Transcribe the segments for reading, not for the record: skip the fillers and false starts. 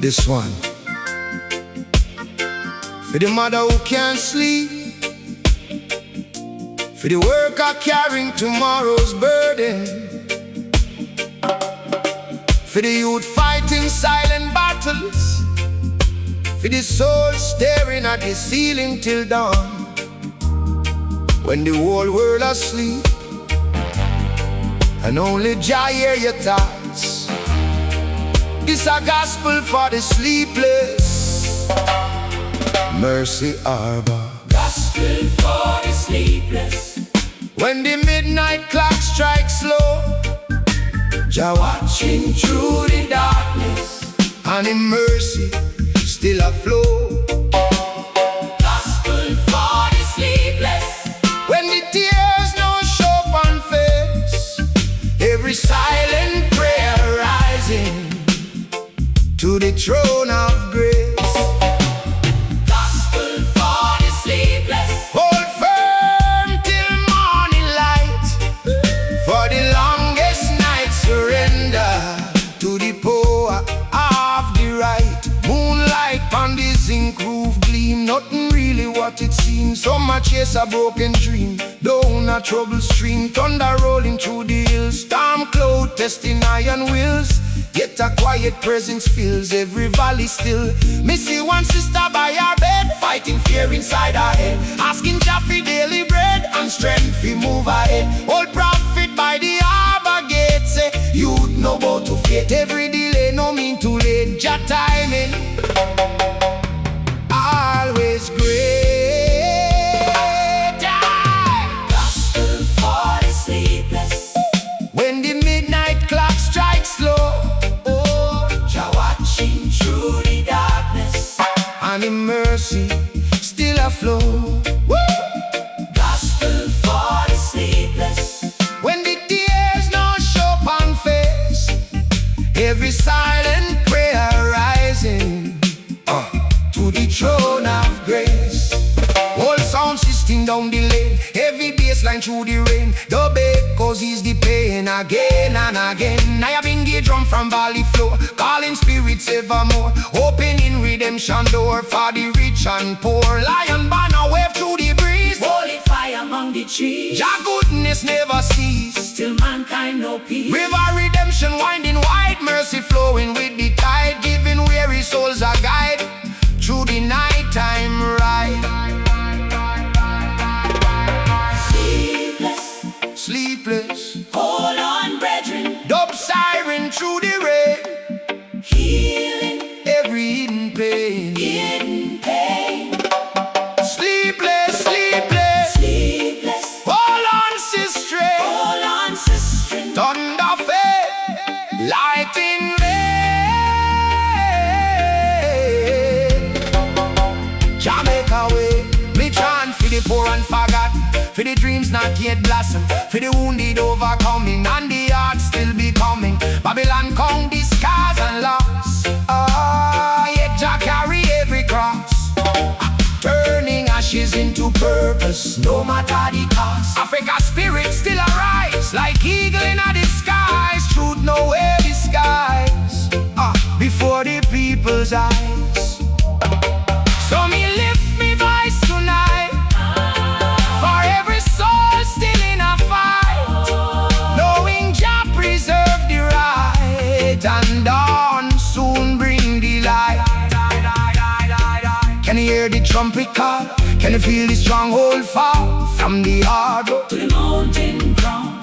This one for the mother who can't sleep, for the worker carrying tomorrow's burden, for the youth fighting silent battles, for the soul staring at the ceiling till dawn. When the whole world asleep and only Jah hear your thoughts. This a gospel for the sleepless. Mercy Arbor. Gospel for the sleepless. When the midnight clock strikes slow, Jah watching through the darkness, and in mercy still a flow. Gospel for the sleepless. When the tears no show on face, every silent prayer rising to the throne of grace. Gospel for the sleepless. Hold firm till morning light, for the longest night surrender to the power of the right. Moonlight on the zinc roof gleam, nothing really what it seems. Some a chase a broken dream down a troubled stream, thunder rolling through the hills, storm cloud testing iron wheels. Yet a quiet presence fills every valley still. Me see one sister by her bed, fighting fear inside her head, asking Jah for daily bread and strength to move ahead. Old prophet by the harbor gate say, you'd know about to fate. Every delay no mean too late. Jah timing always great. Gospel for the sleepless. When the midnight clock strikes slow, Through the darkness, and in mercy still a flow. Woo! Gospel for the sleepless. When the tears no show on face, every silent prayer rising to the throne of grace. Whole sound system down the lane, heavy bassline through the rain. The bass cause he's the pain again and again. Nyabinghi drum from valley floor, calling spirits evermore, opening redemption door for the rich and poor. Lion banner wave through the breeze, Holy fire among the trees. Jah goodness never cease, Still mankind no peace. river redemption winding wide, mercy flowing with the tide, giving weary souls a guide through the nighttime ride. Sleepless, Hold on, brethren. dub siren through the rain, Healing, every hidden pain. hidden pain. Sleepless, sleepless, Sleepless, hold on, sister. hold on, sister. Thunder fade, lightning rain. Jamaica way, me chant for the poor and forgot, for the dreams not yet blossom, for the wounded overcoming, and the heart still becoming. Babylon count the scars and loss. Yet Jah carry every cross, turning ashes into purpose, no matter the cost. Africa's spirit still arise, like eagle in the skies. Truth nowhere disguise, before the people's eyes. So me lift me voice tonight, for every soul still in a fight, knowing Jah preserve the right, and dawn soon bring the light. Can you hear the trumpet call? Can you feel the stronghold fall? From the harbor To the mountain crown,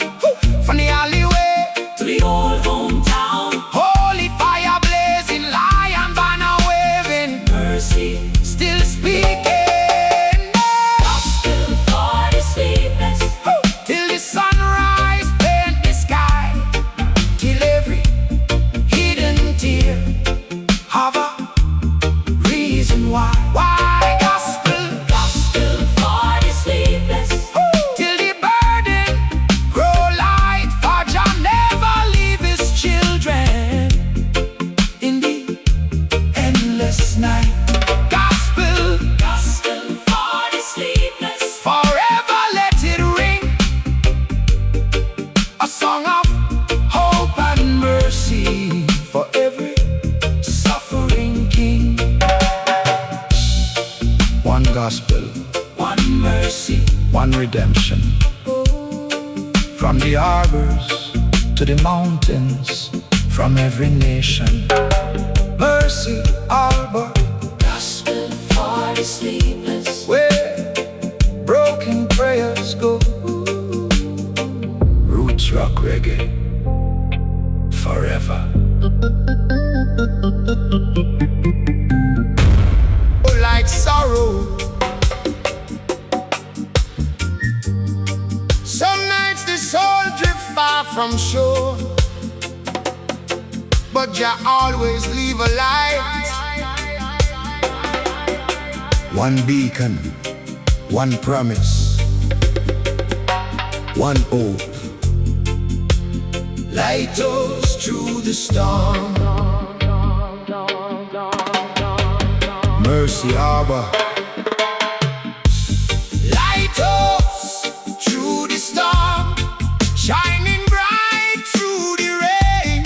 from the alleyway to the old hometown. holy fire blazing, lion banner waving, Mercy, still speaking. gospel for the sleepless. Till the sunrise paint the sky, till every hidden tear have a reason why. Why gospel? Gospel for the sleepless. Till the burden gospel, one mercy, one redemption. From the harbors to the mountains, from every nation. Mercy Harbor, gospel for the sleepless, where broken prayers go. Roots rock reggae forever. Like sorrow, some nights the soul drift far from shore, but Jah always leave a light. One beacon, one promise, one hope. Light us through the storm. Mercy Harbor. Light us through the storm, shining bright through the rain.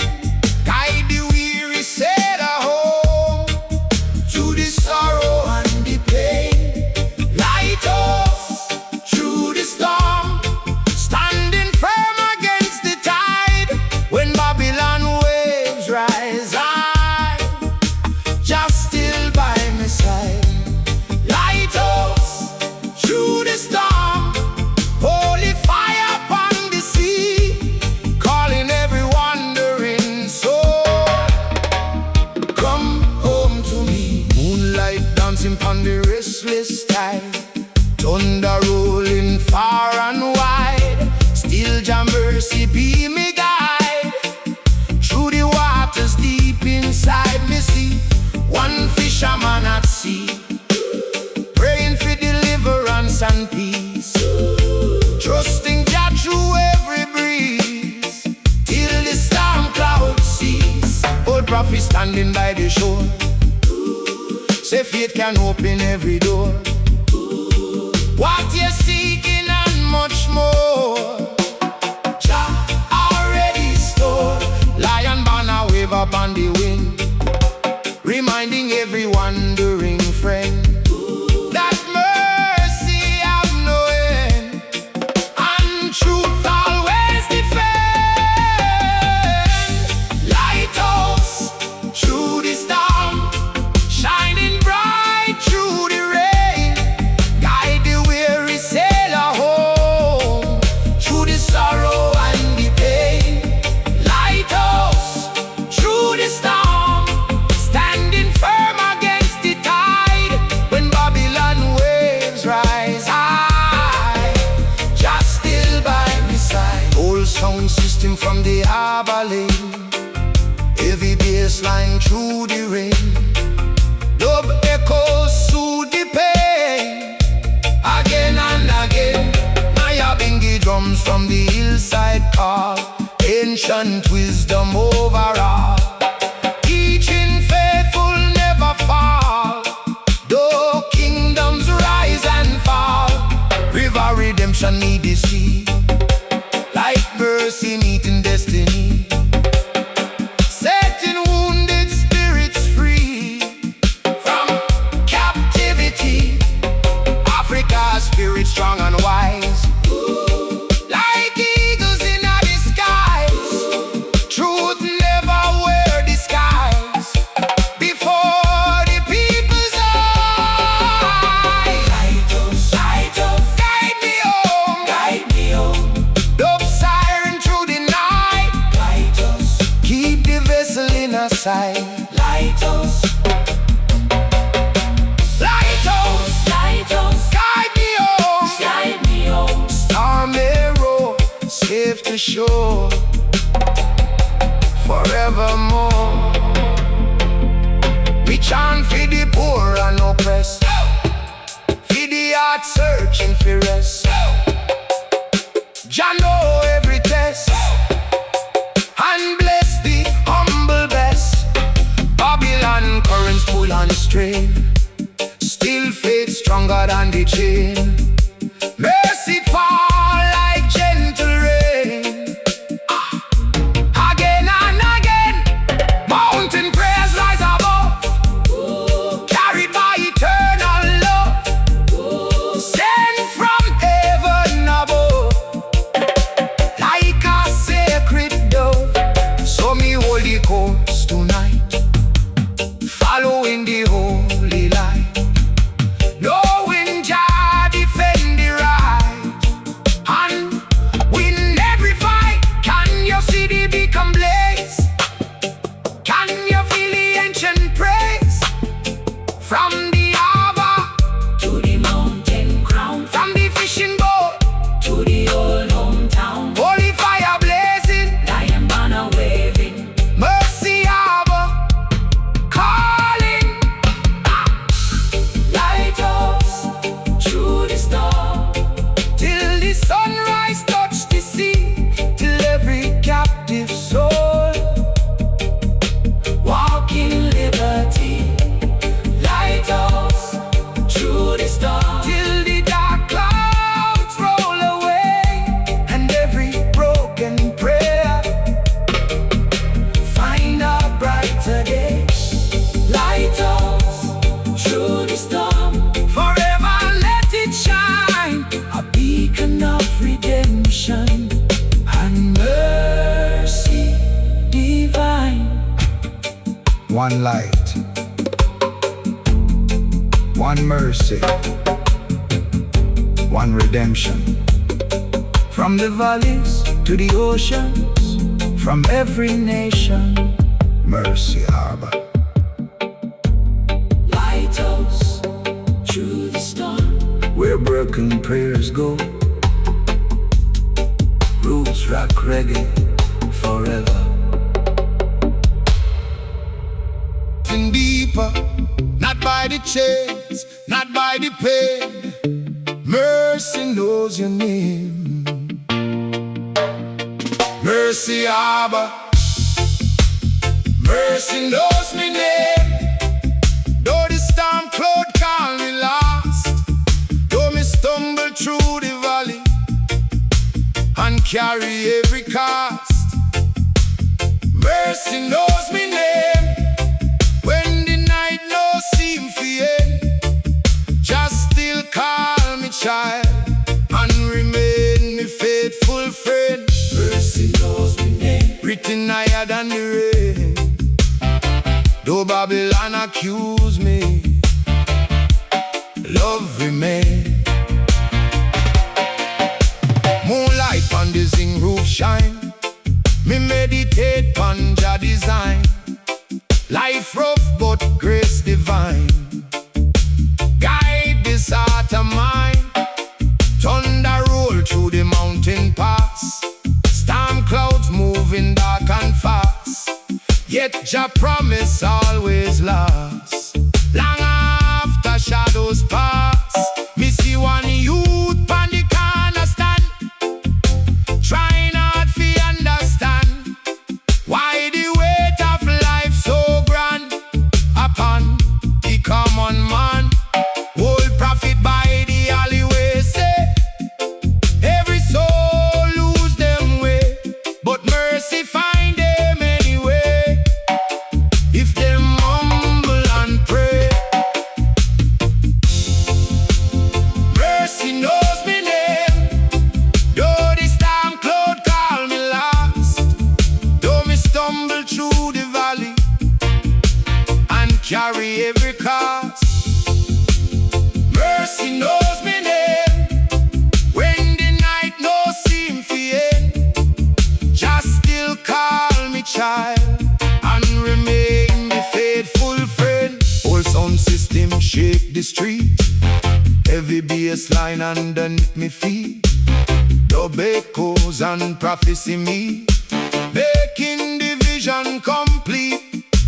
Guide the weary sailor home, through the sorrow and the pain. Light us through the storm, standing firm against the tide. When Babylon waves rise high, just still by my side. Light us through the storm, holy fire upon the sea, calling every wandering soul. Come home to me. Moonlight dancing upon the restless tide, thunder rolling far and wide. Still Jah mercy be me guide. Through the waters deep inside me see one fisherman at sea, praying for deliverance and peace, trusting Jah through every breeze, till the storm clouds cease. Old prophet standing by the shore, say faith can open every door. What you're seeking and much more, Jah already stored. Lion banner wave up on the wind, reminding every wandering friend that mercy have no end, and truth always defend. Light us through the storm, shining bright through the rain. Guide the weary sailor home, through the sorrow and the pain. Light us through the storm, standing firm against the tide. When Babylon waves rise high, just still by my side. Old sound system from the harbor lane, heavy bass line through the rain. Love echoes soothe the pain, again and again. Nyabinghi drums from the hillside call, ancient wisdom overall. Teaching faithful never fall, though kingdoms rise and fall. River redemption need the sea, like mercy meeting destiny, setting wounded spirits free from captivity. Africa's spirit strong and wise, like eagles in the skies. Truth never wear disguise before the people's eyes. light us, Guide me home, guide me home, dub siren through the night. light us, Keep the vessel in our sight. light us, Light us, light us, guide me home. guide me home. Storm may roll, safe to shore forevermore. We chant for the poor and oppressed, for the heart searching for rest. Jah know every test, and bless the humble best. Babylon currents pull and strain, still faith stronger than the chain. Mercy fall like gentle rain, again and again. Mountain prayers rise above, carried by eternal love. one light, one mercy, one redemption. From the valleys to the oceans, from every nation, Mercy Harbor. Lighthouse through the storm, Where broken prayers go, roots rock reggae forever. Nothing deeper, not by the chains, not by the pain. Mercy knows your name. Mercy Harbor, mercy knows me name. Though the storm cloud call me lost, though me stumble through the valley and carry every cost, mercy knows me name. When the night no seem fi end, just still call me child and remain me faithful friend. mercy knows me name. Written higher than the rain, though Babylon accuse me, love remain. Moonlight on the zinc roof shine, me meditate on Jah design. Life rough but grace divine, guide this heart of mine. Thunder roll through the mountain pass, storm clouds moving dark and fast, yet Jah promise always last. Long after shadows pass, me see one youth on the corner stand, trying hard to understand why the weight of life so grand upon the common man. Old prophet by the alleyway say, every soul lose them way, but mercy find them anyway, if them humble and pray. Mercy knows me name, though the storm cloud call me last, though me stumble through the valley and carry every cost. Mercy knows me name. When the night no seem fi end, just still call me child and remain me faithful friend. Whole sound system shake the street, heavy bass line underneath me feet, dub echoes and prophecy me, making the vision complete.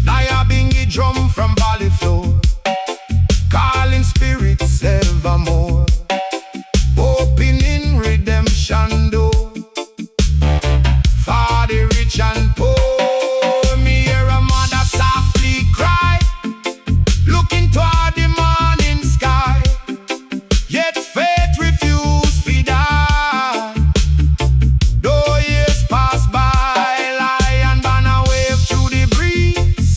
Nyabinghi drum from valley floor, calling spirits evermore, opening redemption door. For the rich and poor, me hear a mother softly cry, looking toward the morning sky, yet faith refused to die. Though years pass by, lion banner wave through the breeze,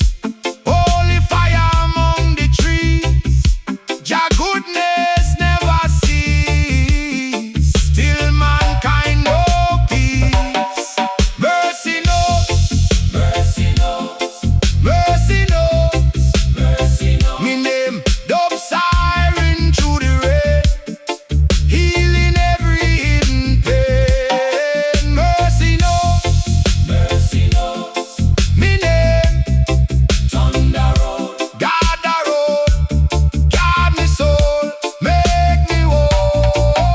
holy fire among the trees, Jah goodness never cease, still mankind no peace. Mercy knows, Mercy knows, mercy knows, mercy knows. me name dub siren through the rain, healing every hidden pain. Mercy knows, Mercy knows, me name thunder roll, God the road, guard me soul, make me whole.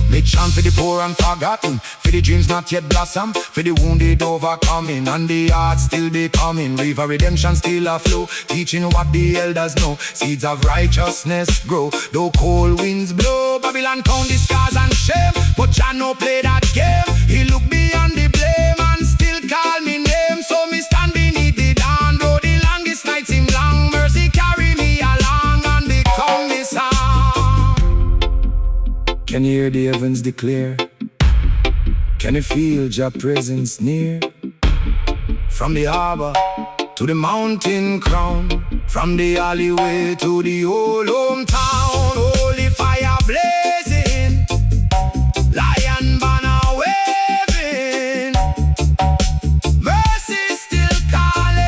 Me chant for the poor and forgotten, for the dreams not yet blossom, for the wounded overcoming, and the heart still becoming. River redemption still a flow, teaching what the elders know. Seeds of righteousness grow, though cold winds blow. Babylon count the scars and shame, but Jah no play that game. He look beyond the blame and still call me name. So me stand beneath the dawn, though the longest night seem long. Mercy carry me along and become me song. Can you hear the heavens declare? Can you feel Jah presence near? From the harbor to the mountain crown, from the alleyway to the old hometown, holy fire blazing, lion banner waving, mercy still calling.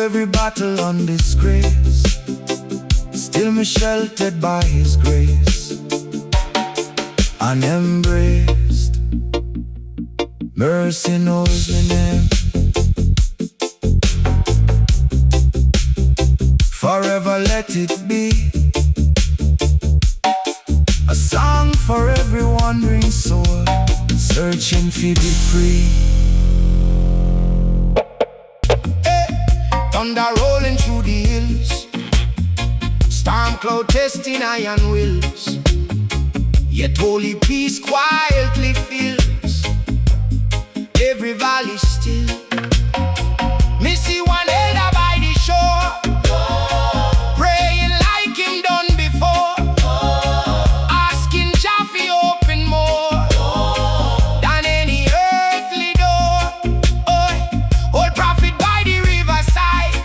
every battle on disgrace, still me sheltered by His grace and embraced. Mercy knows my name. Forever let it be a song for every wandering soul searching to be free. Thunder rolling through the hills, storm cloud testing iron wills, yet holy peace quietly fills every valley still. Me see one elder by the shore, praying like him done before, asking Jah fi open more than any earthly door. Old prophet by the riverside,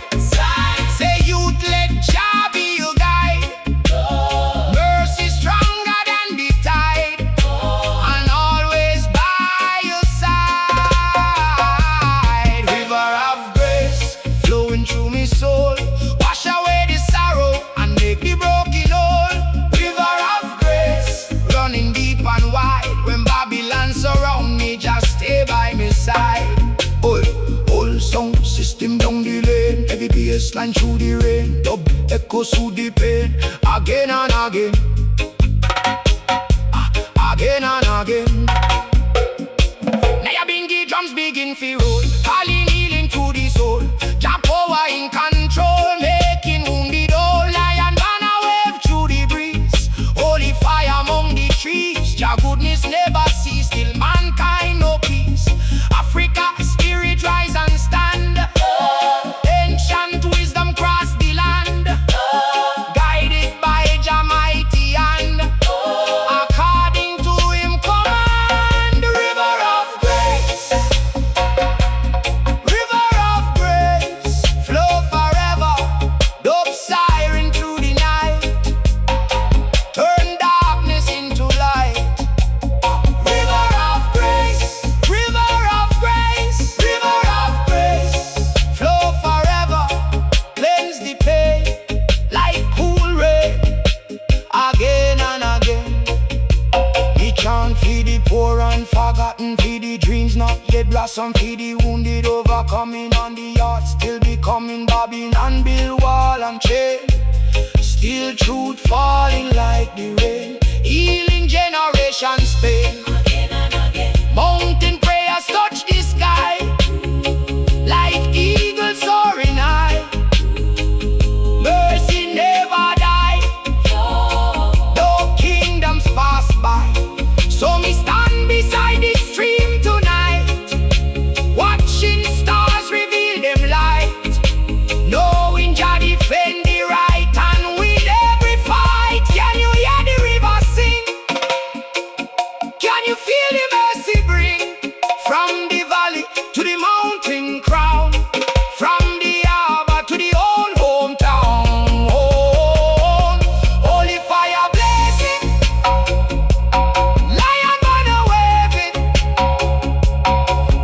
say youth let Jah be your guide. Mercy stronger than the tide, and always by your side. River of grace flowing through me soul, wash away the sorrow and make the broken whole. River of grace running deep and wide, when Babylon surround me, just stay by my side. Whole sound system down the lane, heavy bassline through the rain, dub echoes through the pain, again and again, again and again. Nyabinghi drums begin to roll, calling healing to the soul. Jah power in control, making wounded whole. Lion banner wave through the breeze, holy fire among the trees. Jah goodness never cease, till mankind no peace. Africa spirit rise and stand, ancient wisdom cross the land, guided by Jah mighty hand, according to Him command. River of grace, river of grace, flow forever. Dope siren through the night, turn darkness into light. River of grace, river of grace, river of grace, flow forever, cleanse the pain like cool rain, again and again. Me chant for the poor and forgotten, for the dreams not yet blossom, for the wounded overcoming, on the heart still becoming. Babylon build wall and chain, still truth falling like the rain, healing generations pain. Mountain prayers touch the sky, like eagles soaring high. Mercy never die, though kingdoms pass by. So me stand beside the stream tonight, watching stars reveal them light, knowing Jah defend the right and win every fight. Can you hear the river sing? Can you feel the mercy bring? From the valley to the mountain crown, from the harbor to the old hometown. Holy fire blazing, lion banner waving,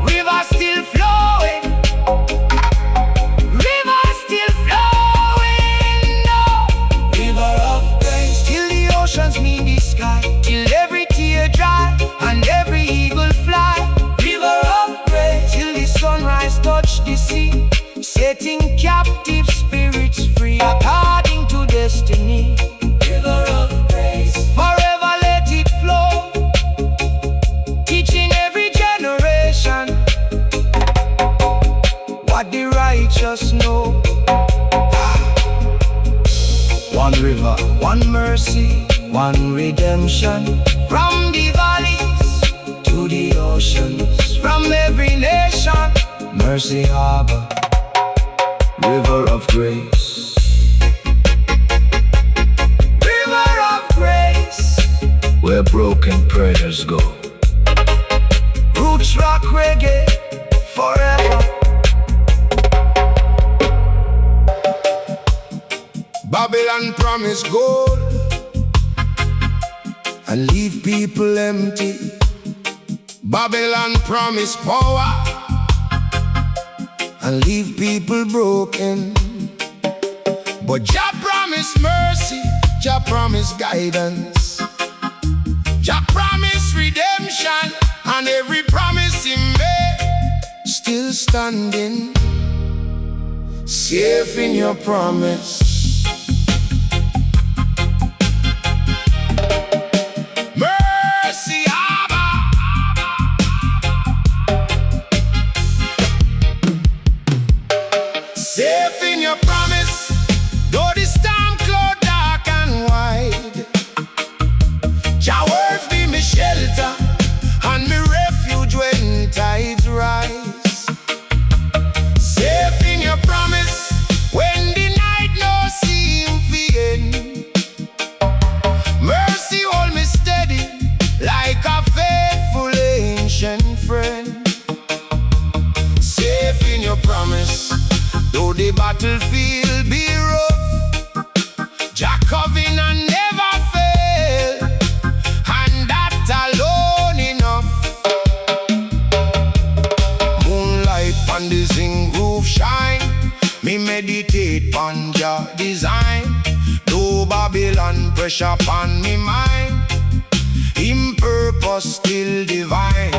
river still flowing, river still flowing. No. River of grace, till the oceans meet the sky, till every tear dry and every eagle fly. River of grace, till the sunrise touch the sea, setting captive spirits free according to destiny. River of grace, forever let it flow, teaching every generation what the righteous know. One river, one mercy, one redemption, from the valleys to the oceans, from every nation. Mercy harbor, river of grace, river of grace, where broken prayers go. Roots rock reggae forever. Babylon promise gold and leave people empty. Babylon promise power and leave people broken. But Jah promise mercy, Jah promise guidance, Jah promise redemption, and every promise He made still standing, safe in your promise. Mercy, Abba, safe in your promise. Though the storm cloud dark and wide, Jah words be me shelter and me refuge when tides rise. Safe in your promise when the night no seem fi end. Mercy hold me steady like a faithful ancient friend. Safe in your promise, though the battlefield be rough, Jah covenant never fail, and that alone enough. Moonlight on the zinc roof shine, me meditate on Jah design. Though Babylon pressure upon me mind, Him purpose still divine.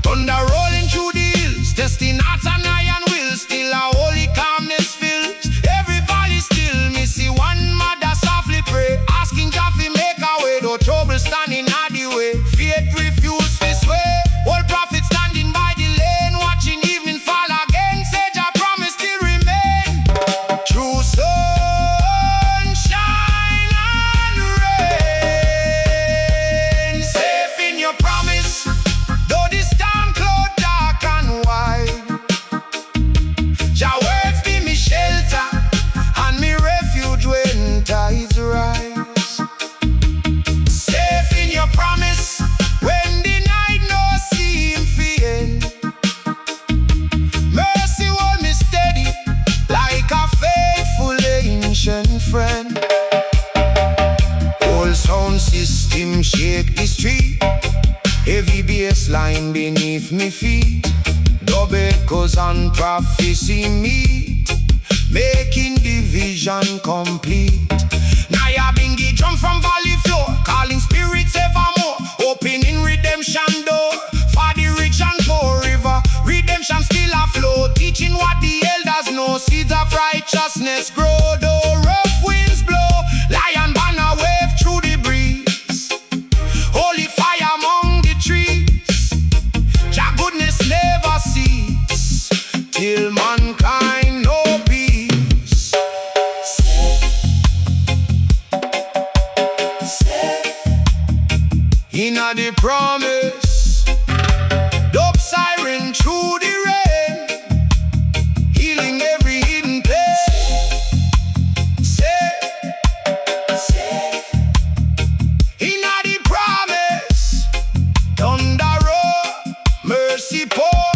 Thunder rolling through the hills, testing hearts and iron will. Still a holy calmness fills every valley. Still me see one mother softly pray, asking Jah fi make a way. Though trouble standing at the way, faith refuse to sway. Old prophet standing by the lane, watching evening fall again. Say Jah promise still remain. True sunshine and rain, safe in your promise. Though the storm cloud dark and wide, Jah words be me shelter and me refuge when tides rise. Safe in your promise when the night no seem fi end. Mercy hold me steady like a faithful ancient friend. Whole sound system shake the street, heavy bass line beneath me feet. Double echoes and prophecy meet, making the vision complete. Nyabinghi drum from valley floor, calling spirits evermore, opening redemption door for the rich and poor. River redemption still a flow, teaching what the elders know. Seeds of righteousness grow, though rough winds blow. Lion banner wave through the breeze, holy fire among the trees. Jah goodness never cease till mankind know peace. Inna the promise, dub siren through the rain, healing every hidden place. Inna the promise, thunder roll, mercy pour.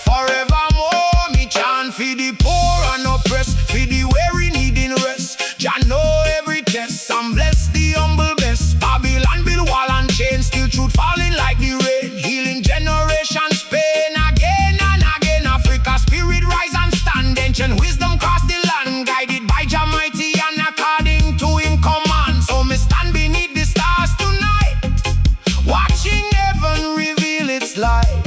Forevermore me chant for the poor and oppressed, for the weary needing rest. Jah know every test and bless the humble best. Babylon build wall and chain, still truth falling like the rain, healing generations pain again and again. Africa spirit rise and stand, ancient wisdom cross the land, guided by Jah mighty and according to Him command. So me stand beneath the stars tonight, watching heaven reveal its light,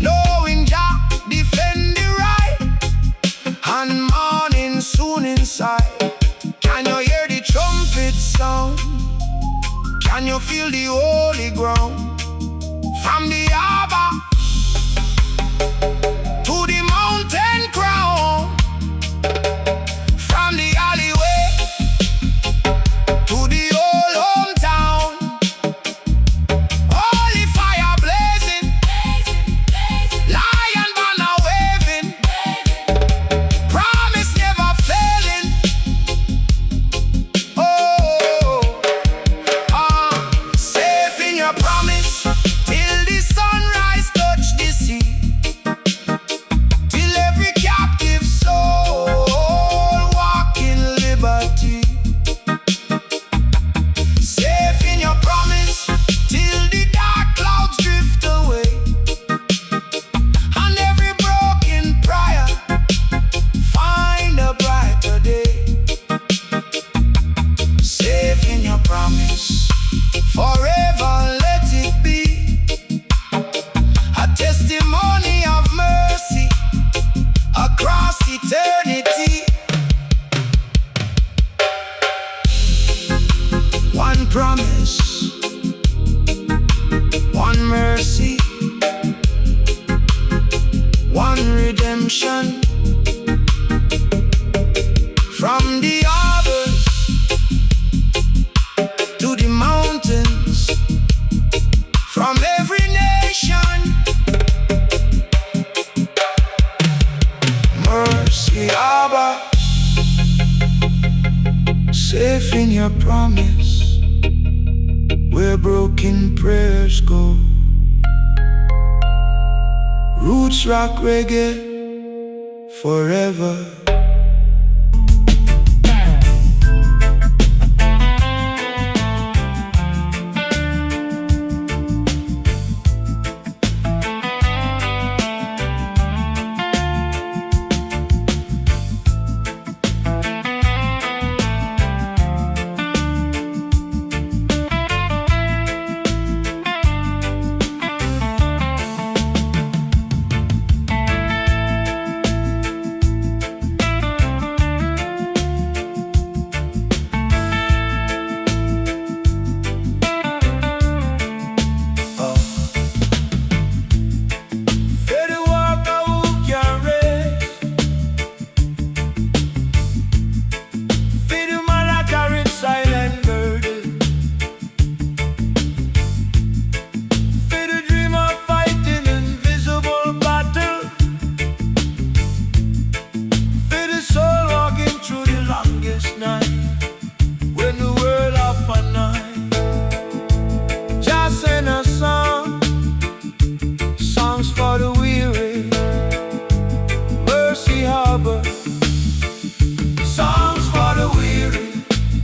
knowing Jah defend the right, and morning soon in sight. Can you hear the trumpet sound? Can you feel the holy ground? From the harbor to the mountain crown, from the alleyway to the old hometown. Holy fire blazing, lion banner waving, promise never failing. Safe in your promise till the sunrise touch the sea, till every cap From the harbors to the mountains, from every nation, mercy, Abba, safe in your promise, where broken prayers go. Roots rock reggae forever.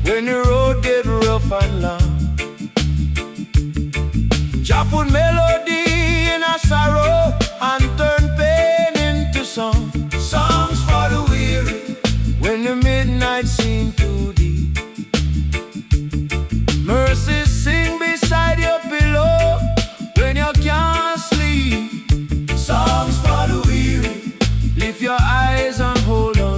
When the road get rough and long, Jah put melody in a sorrow and turn pain into song. Songs for the weary when the midnight seem too deep. Mercy sing beside your pillow when you can't sleep. Songs for the weary, lift your eyes and hold on.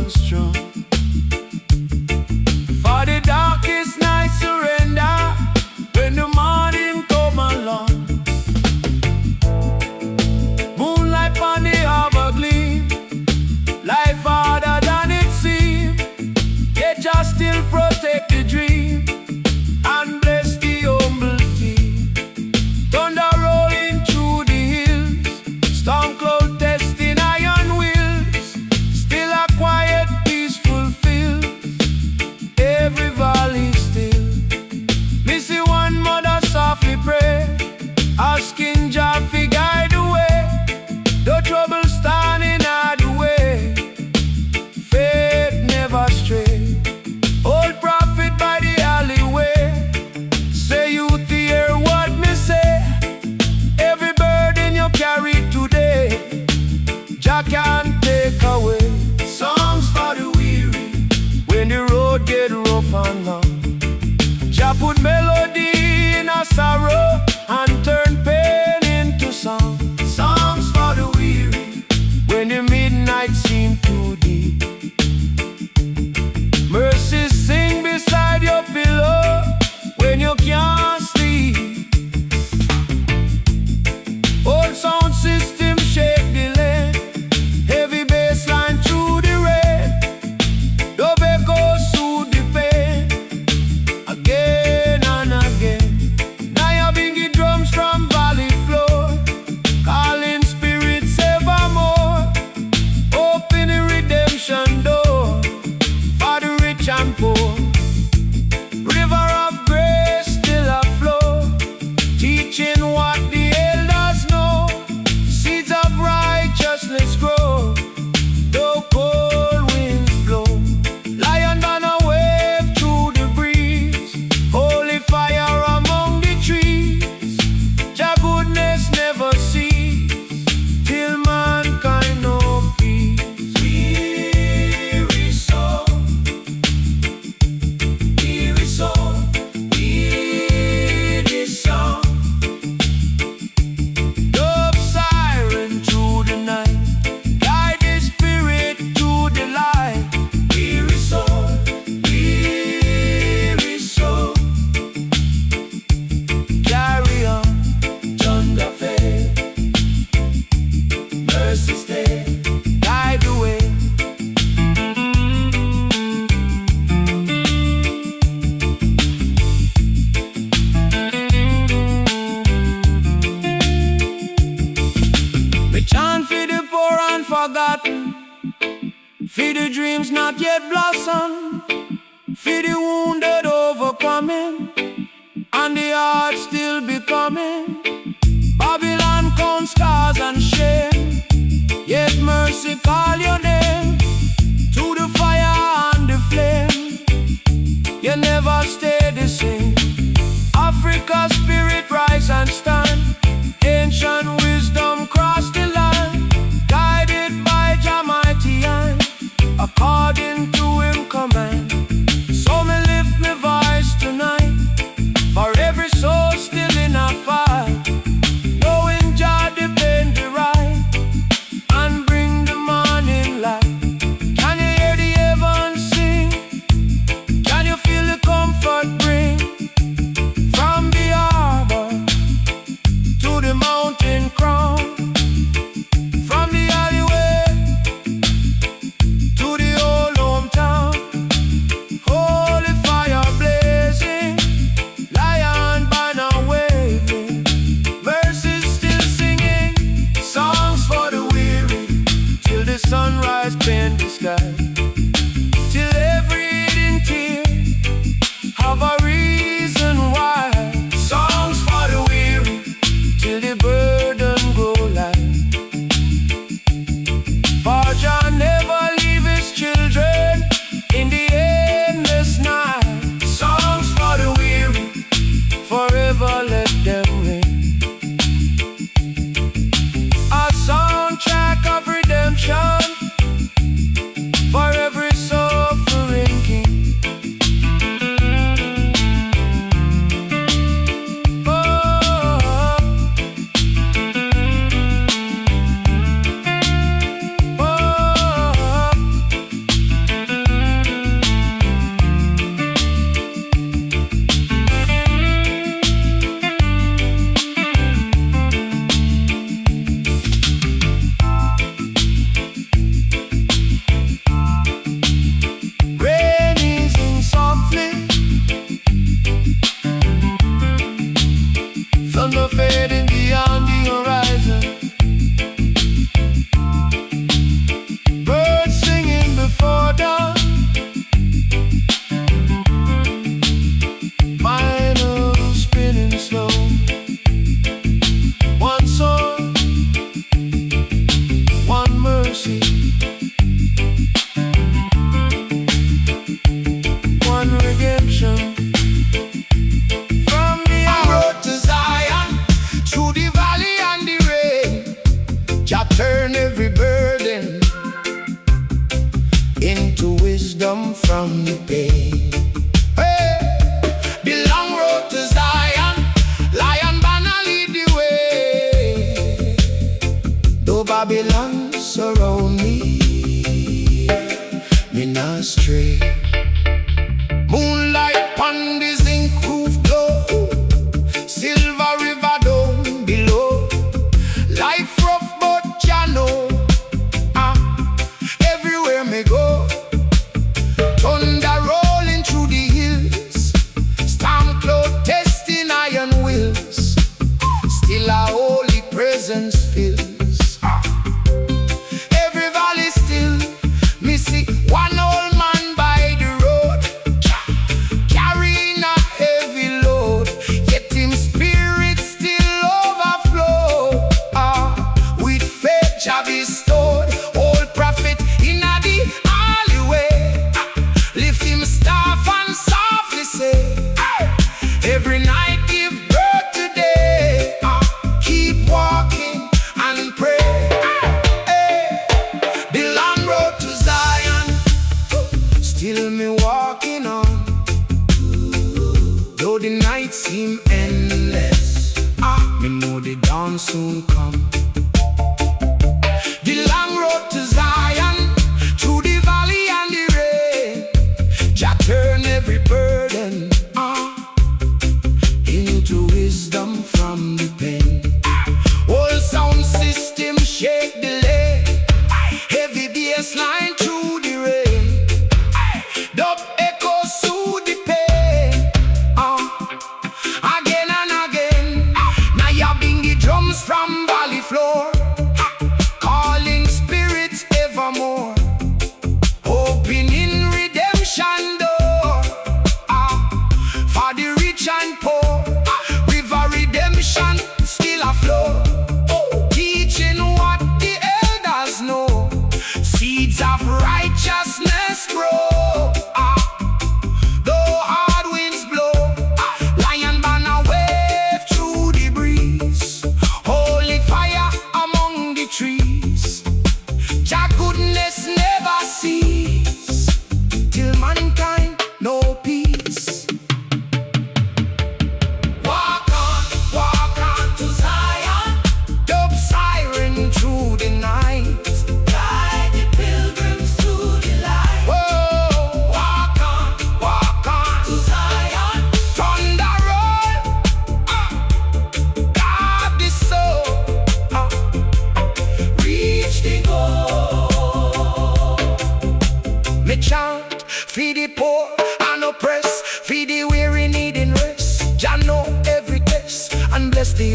For the dreams not yet blossom, for the wounded overcoming, and the heart still becoming. Babylon counts scars and shame, yet mercy call your name. To the fire and the flame, you never stay the same. Africa's spirit rise and stand, ancient wisdom cross the land, guided by Jah mighty hand, according to him command. So me lift me voice tonight, for every soul still in a fight, knowing Jah defend the right, and bring the morning light. Can you hear the heavens sing? Can you feel the comfort bring? From the harbor to the mountain crown, from the alleyway to the old hometown, holy fire blazing, lion banner waving, mercy still singing, songs for the weary, till the sunrise paint the sky, till every hidden tear have a reason why. Songs for the weary, till the burden grow light. For Jah never leave his children in the endless night. Songs for the weary, forever let them ring. A soundtrack of redemption for every suffering king. Rain easing softly, thunder fading beyond the horizon, birds singing before dawn, vinyl spinning slow. One soul, one mercy, one redemption. From the road to Zion, through the valley and the rain, Jah turn every burden into wisdom from the pain. Hey, the long road to Zion, lion banner lead the way. Though Babylon surround me not stray. Moonlight pon the zinc roof glow, silver river down below. Life rough but Jah know, everywhere me go. Thunder rolling through the hills, storm cloud testing iron wheels, still a holy presence fills. Every valley still, me see one old man by the road, carrying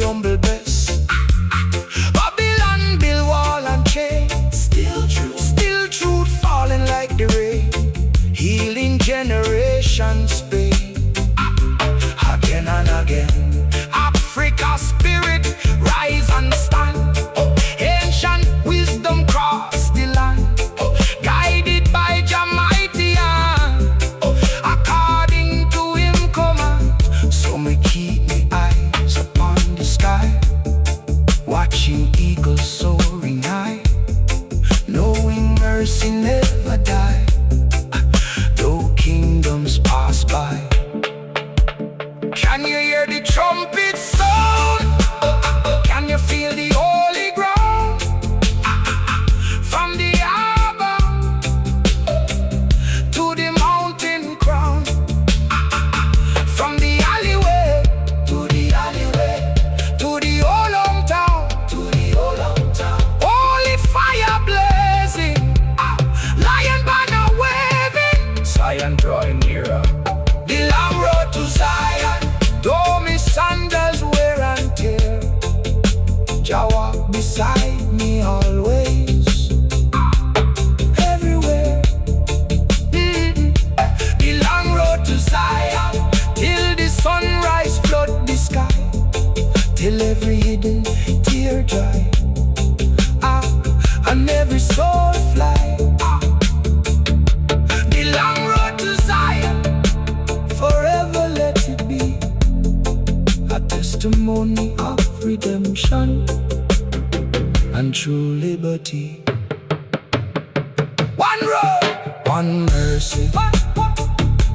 humble best. Babylon build wall and chain, still truth falling like the rain, healing generations pain. Again and again, Africa spirit rise and stand. Ancient wisdom cross the land, guided by Jamaican, according to him command. So me keep me eyes upon the sky, watching eagles soaring high, knowing mercy never die, though kingdoms pass by. Can you hear the trumpet sound? Can you feel the holy ground? From the harbor to the mountain crown, from the alleyway to the alleyway, to the old hometown, holy fire blazing, lion banner waving, Zion drawing nearer. The long road to Zion, though me sandals wear and tear, Jah walk beside me always, everywhere. The long road to Zion, till the sunrise flood the sky, till every hidden tear dry, and every soul fly. The long road to Zion, forever let it be a testimony of redemption and true liberty. One road, one mercy,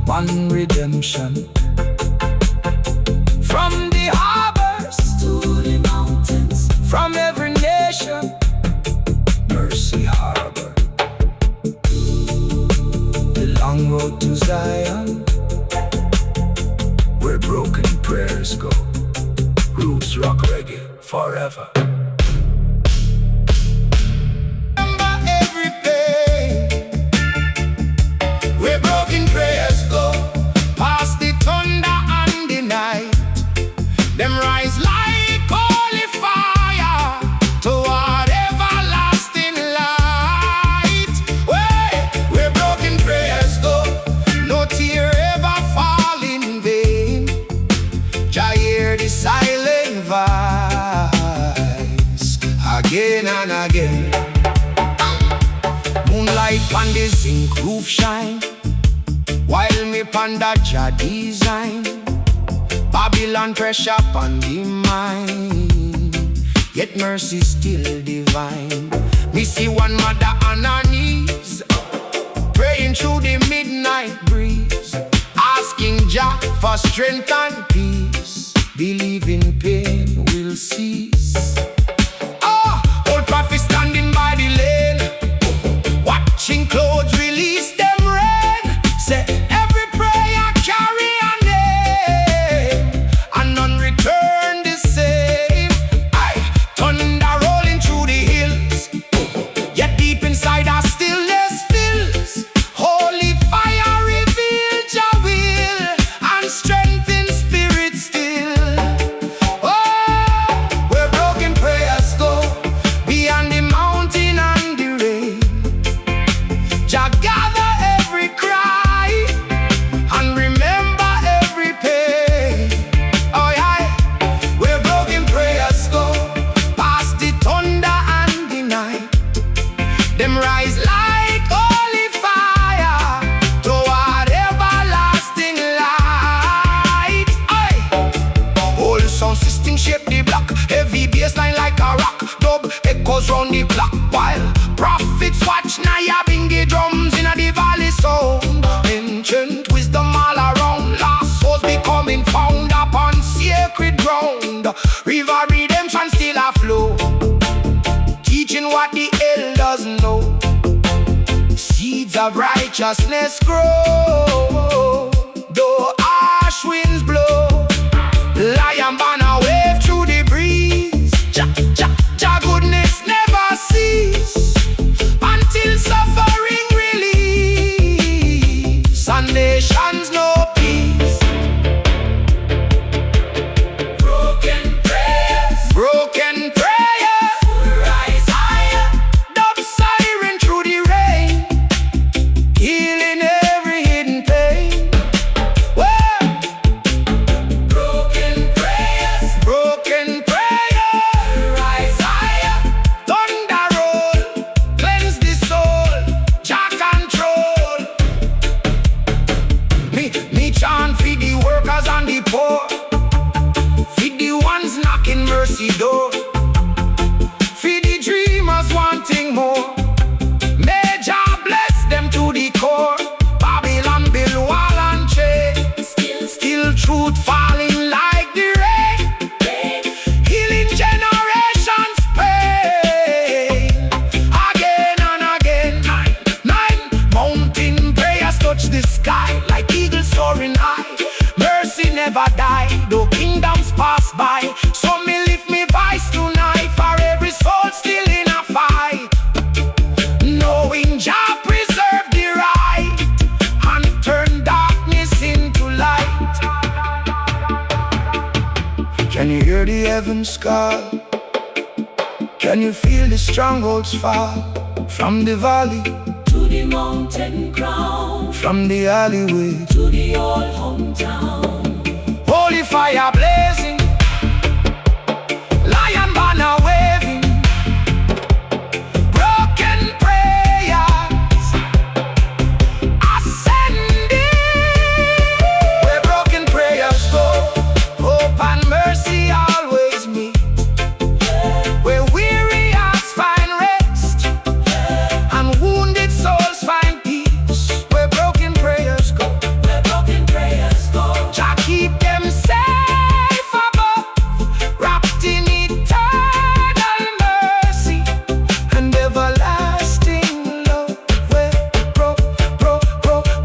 one redemption. From the harbors to the mountains, from every nation, Mercy Harbor. The long road to Zion, where broken prayers go. Roots rock reggae forever. Remember every pain, where broken prayers go. Past the thunder and the night, them rise like holy fire toward everlasting light. Where broken prayers go, no tear ever fall in vain. Jah hear the silent voice again and again. Moonlight on the zinc roof shine, while me panda Jah design. Babylon pressure upon the mind, yet mercy still divine. Me see one mother on her knees, praying through the midnight breeze, asking Jah for strength and peace, believing pain will cease. Old prophet standing by the lane, watching clouds release them rain. Say every prayer carry a name, and none return the same. Thunder rolling through the hills, yet deep inside our stillness fills. Holy fire reveal Jah will, and strengthen spirit still. Where broken prayers go, beyond the mountain and the rain, Jah gather every cry and remember every pain. Where broken prayers go, past the thunder and the night, them rise like holy fire toward everlasting light. Whole sound system shape the block, heavy bassline like a rock, dub echoes round the clock, while prophets watch Nyabinghi drums in a the valley sound. Ancient wisdom all around, lost souls becoming found upon sacred ground. River redemption still a flow, teaching what the elders know. Seeds of righteousness grow, though harsh winds blow. Lion banner wave through the breeze. Jah goodness never cease, until suffering release, and nations know peace. Broken prayer chant for the workers and the poor, for the ones knocking mercy door, for the dreamers wanting more. May Jah bless them to the core. Babylon build wall and chain, still truth falling like the rain, healing generations pain. Again and again, nine mountain prayers touch the sky like eagles soaring high. Mercy never die, though kingdoms pass by. So me lift me voice tonight for every soul still in a fight, knowing Jah preserve the right and turn darkness into light. Can you hear the heavens call? Can you feel the strongholds fall? From the valley To the mountain crown, from the alleyway, to the old hometown. holy fire blazing, lion banner waving, broken prayers ascending. Where broken prayers go, hope and mercy always meet. Where weary hearts find rest and wounded souls find peace. Where broken prayers go, Where broken prayers go, Jah keep them safe above, wrapped in eternal mercy and everlasting love.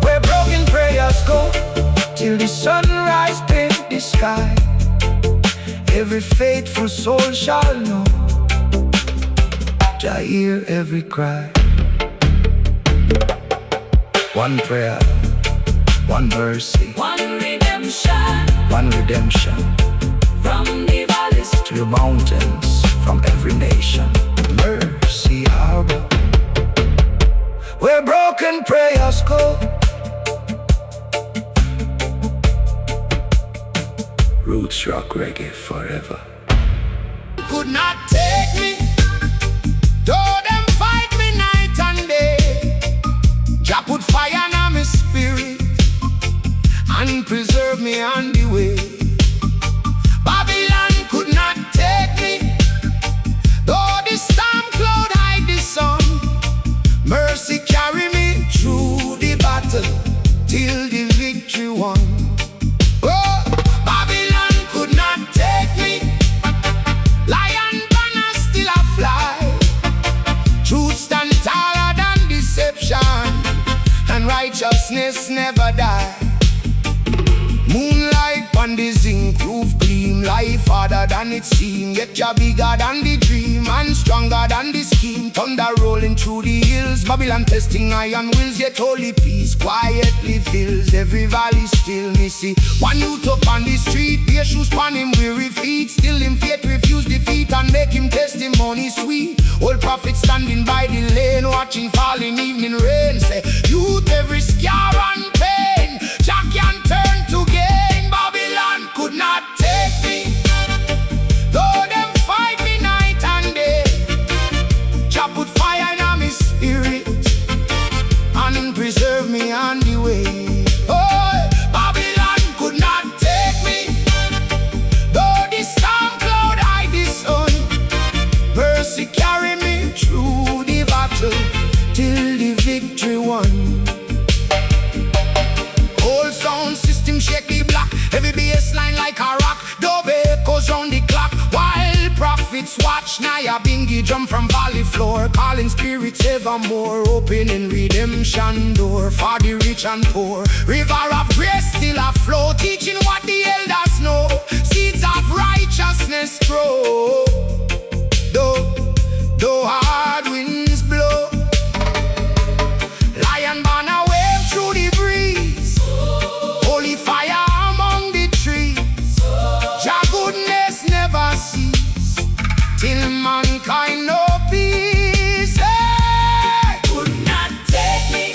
Where broken prayers go, till the sunrise paint the sky. Every faithful soul shall know, Jah hear every cry. One prayer, one mercy, one redemption. one redemption. From the valleys To the mountains, from every nation, mercy harbor. Where broken prayers go, roots rock reggae forever. Could not take me, though them fight me night and day. Jah put fire in my spirit and preserve me on the way. Babylon could not take me, though the storm cloud hide the sun. Mercy carry me through the battle till the victory won. Oh, Babylon could not take me, lion banner still a fly. Truth stand taller than deception, and righteousness never die. Moonlight on the zinc roof gleam, life harder than it seems. Yet you're bigger than the dream and stronger than the scheme. Thunder rolling through the hills, Babylon testing iron wheels. Yet holy peace quietly fills every valley still. Me see one youth up on the street, bare shoes pon him weary feet. Still him faith refuse defeat and make him testimony sweet. Old prophet standing by the lane, watching falling evening rain. Say youth every scar and pain, Jah can turn to gain. Babylon could not take me, though them fight me night and day. Jah put fire in my spirit and preserve me on the way. Oh, Babylon could not take me, though the storm cloud hide the sun. Mercy carry me through the battle till the victory won. Old sound system shake the block, every bassline like a rock. Dove echoes round the clock, while prophets watch. Nyabinghi drum from valley floor, calling spirits evermore, opening redemption door for the rich and poor. River of grace still a flow, teaching what the elders know. Seeds of righteousness grow, though hard winds blow. Lion banner wave through the breeze, holy fire among the trees. Jah goodness never cease till mankind know peace. Hey! could not take me,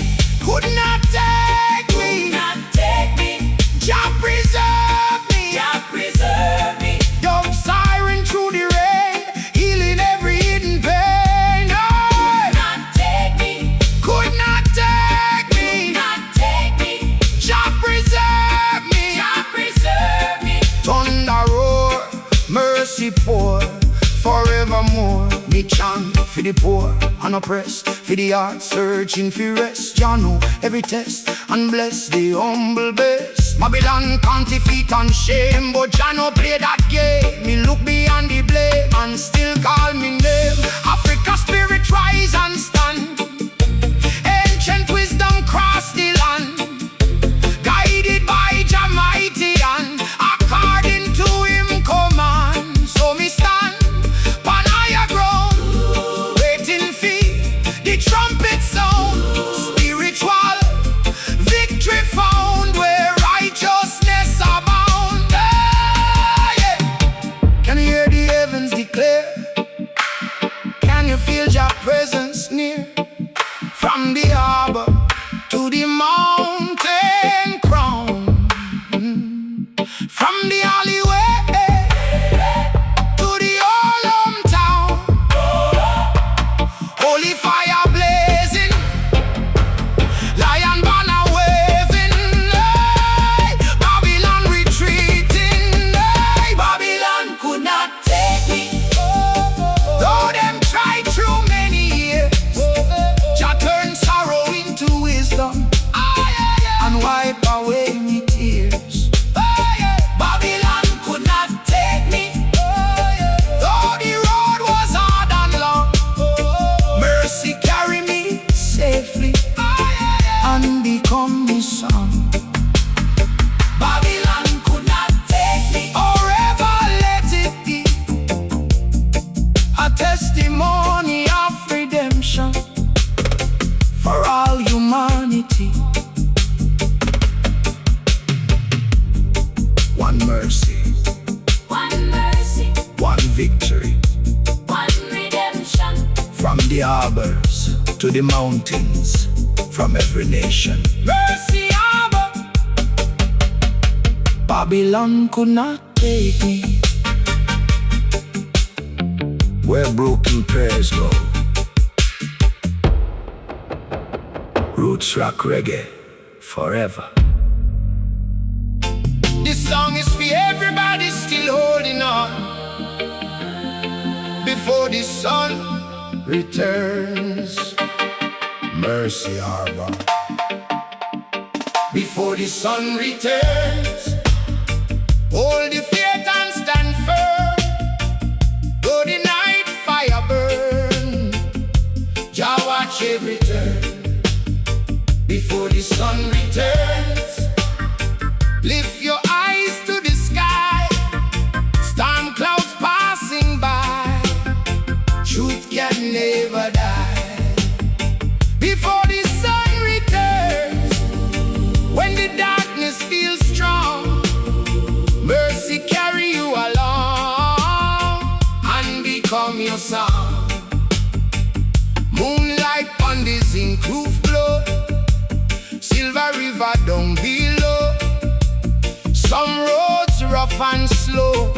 Could not take could me, not take me. Jah preserve me. Jah preserve me. Dove siren through the rain, healing every hidden pain. Oh, the poor and oppressed, for the heart searching for rest. Jah know every test and bless the humble best. Babylon can't defeat and shame, but Jah no play that game. Me look beyond the blame and still call me name. Africa spirit rise and stand. Ancient wisdom cross the land, guided by Jah mighty hand, according to him command. So me stand on higher ground, waiting for the trumpet sound. Spiritual victory found where righteousness abound. Yeah. Can you hear the heavens declare? Can you feel Jah presence near? From the harbor to the mountain crown, from the alleyway to the old hometown, holy fire blazing, lion banner waving, hey, Babylon retreating, hey, Babylon could not take me, though them tried through many years. Jah turn sorrow into wisdom and wipe away me tears. Babylon could not take me, though the road was hard and long. Mercy carry me safely and become me song. Babylon could not take me, or ever let it be a testimony of redemption for all humanity. One mercy, one victory, one redemption. from the harbors to the mountains, from every nation. Mercy harbor, Babylon could not take me. Where broken prayers go, roots rock reggae forever. This song is for everybody still holding on before the sun returns. Mercy harbor, before the sun returns. Hold the faith and stand firm, though the night fire burn. Jah watch every turn before the sun returns. Lift your eyes to the sky, storm clouds passing by. Truth can never die before the sun returns. When the darkness feels strong, mercy carry you along and become your song. Moonlight on the zinc roof glow, Silver River down below. Some roads rough and slow,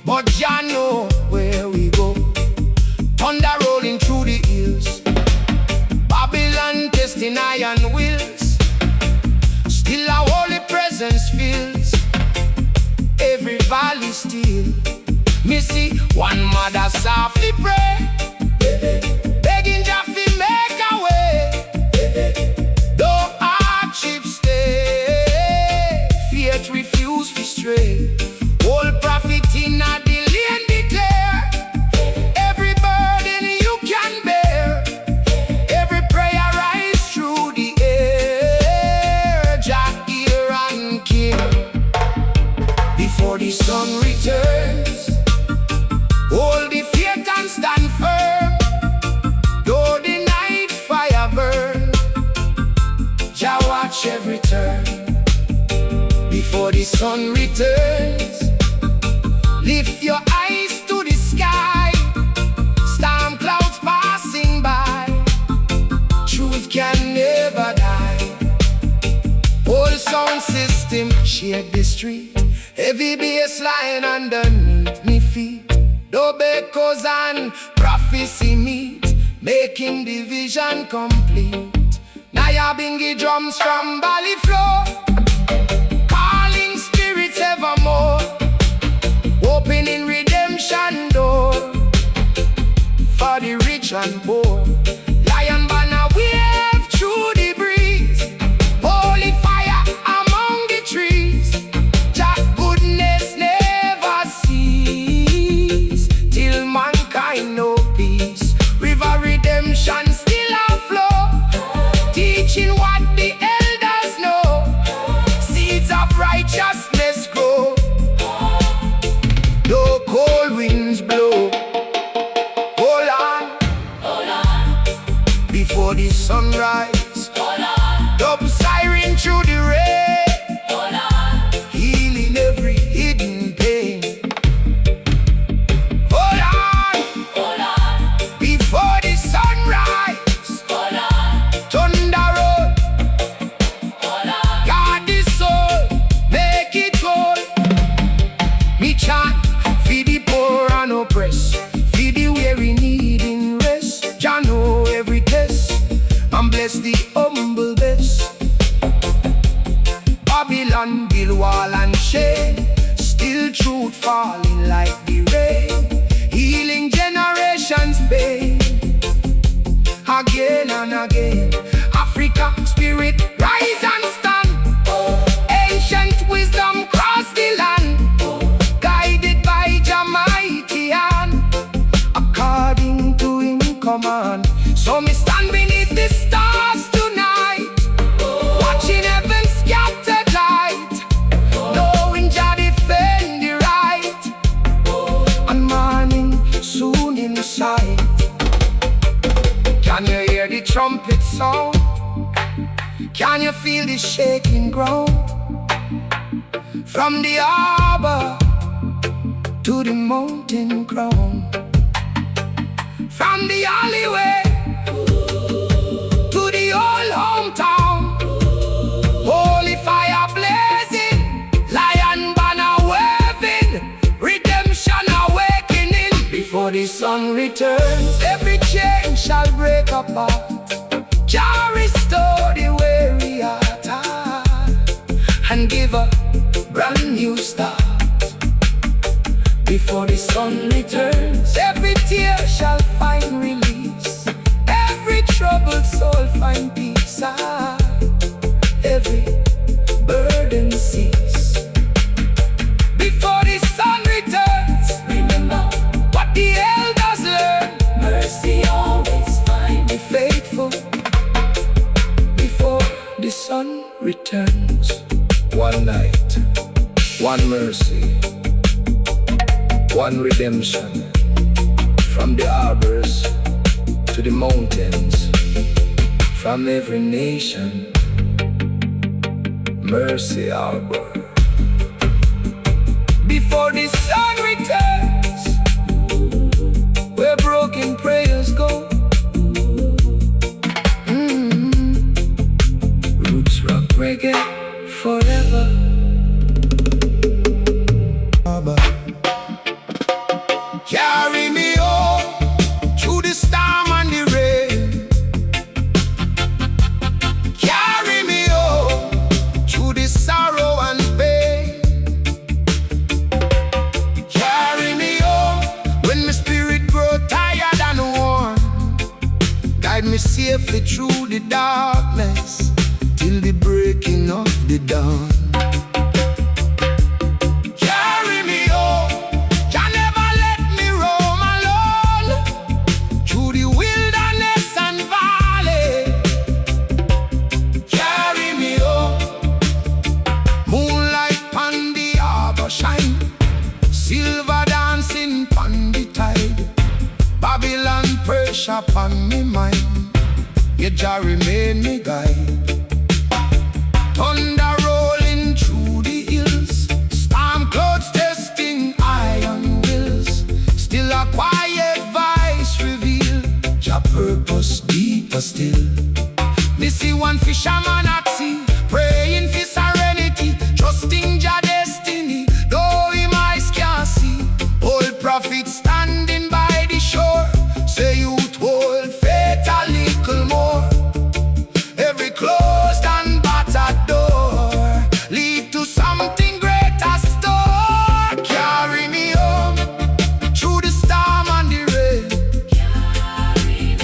but Jah know where we go. Thunder rolling through the hills, Babylon testing iron wheels. Still a holy presence fills every valley still. Me see one mother softly pray, begging Jah fi make a way. Though hardships stay, faith refuse to stray. Old prophet in a delay and declare, every burden you can bear, every prayer rise through the air. Jah hear and care before the sun returns. Hold the faith and stand firm, though the night fire burn. Jah watch every turn before the sun returns. Lift your eyes to the sky, storm clouds passing by. Truth can never die. Whole sound system shake the street, heavy bass line underneath me feet. Dub echoes and prophecy meet, making the vision complete. Nyabinghi drums from Valley Floor, calling spirits evermore, opening redemption door for the rich redemption pour. Lion banner wave through the breeze. Holy fire among the trees. Jah goodness never cease. Till mankind know peace. River redemption still a flow. Teaching what the elders know. Seeds of righteousness grow. Though cold winds blow. Hold on, before the sunrise. Dub siren through the rain. Healing every hidden pain. Hold on, before the sunrise. Thunder roll. Guard the soul, make it whole. Me chant, feed the poor and oppressed. Feed the weary needing rest. Jah know every test, and bless the humble best. Babylon build wall and shade. Still truth falling like the rain. Healing generations pain. Again and again. Africa spirit rise and stand. Ancient wisdom cross the land. Guided by Jah mighty hand. According to him command. So me stand beneath the stars tonight. Watching heaven's scattered light. Knowing Jah defend the right. And morning soon in sight. Can you hear the trumpet sound? Can you feel the shaking ground? From the harbor to the mountain crown. From the alleyway to the old hometown. Holy fire blazing, lion banner waving, redemption awakening. Before the sun returns, every chain shall break apart. Jah restore the weary heart and give a brand new start. Before the sun returns, every tear shall find release. Every troubled soul find peace. Every burden cease. Before the sun returns, remember what the elders learned. Mercy always find the faithful. Before the sun returns. One night, one mercy, one redemption. From the harbors to the mountains, from every nation, mercy harbor. Before the sun returns, where broken prayers go. Roots rock reggae forever. Carry me home through the storm and the rain. Carry me home through the sorrow and pain. Carry me home when my spirit grow tired and worn. Guide me safely through the darkness till the breaking of the dawn. Upon me mind, your Jah remain me guide. Thunder rolling through the hills, storm clouds testing iron wills. Still a quiet voice reveal Jah purpose deeper still. Me see one fisherman at sea, praying for serenity, trusting Jah destiny, though him eyes can't see. Old prophet standing by the shore, say you hold faith a little more. Every closed and battered door lead to something greater store. Carry me home through the storm and the rain. Carry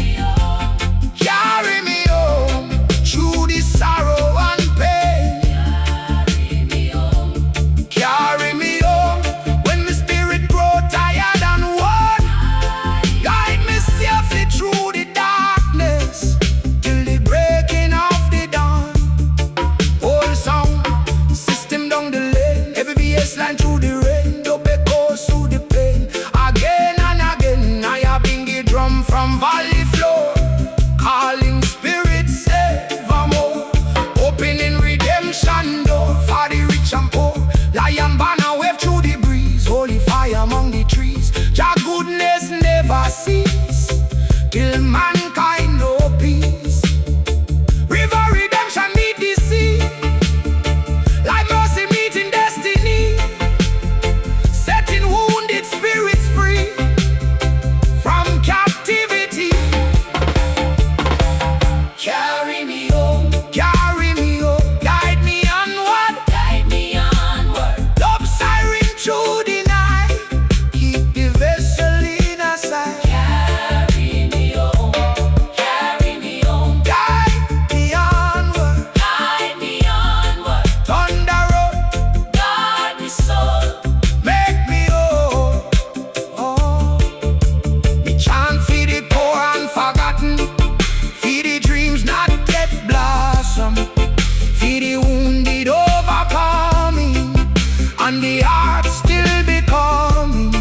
the heart still becoming.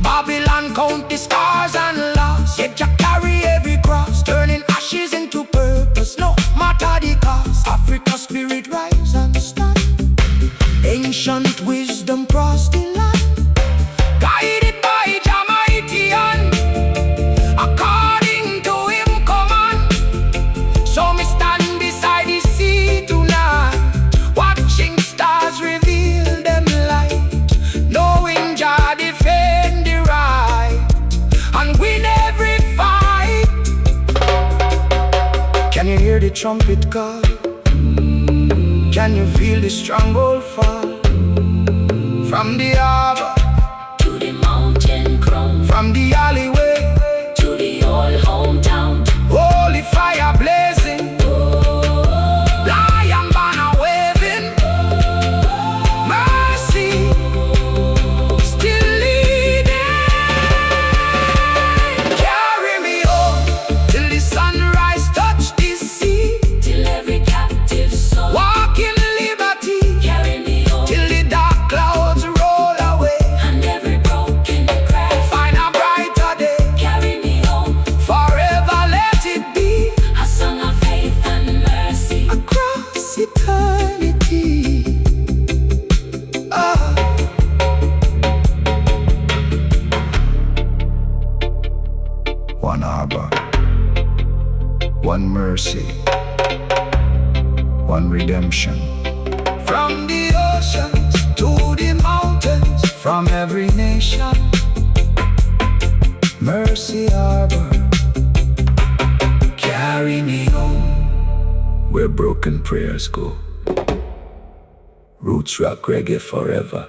Babylon count the scars and loss, yet you carry every cross, turning ashes into purpose, no matter the cost. Africa's spirit rise and stand. Ancient wisdom cross the land, guided by Jamaican, according to him command. So me stand beside the sea tonight, watching stars reveal them light, knowing Jah defend the right and win every fight. Can you hear the trumpet call? Can you feel the stronghold fall? From the harbor to the mountain crown, from the alleyway to the old hometown. holy fire blazing, lion banner waving, mercy still leading. Carry me home till the sunrise touch the sea, Till every captive soul, walk in liberty carry me home, till the dark clouds roll away. and every broken cry, Find a brighter day, carry me home, forever let it be, a song of faith and mercy. across eternity. One harbor, one mercy, one redemption. From the oceans to the mountains, from every nation, Mercy Harbor, carry me home where broken prayers go. Roots rock reggae forever.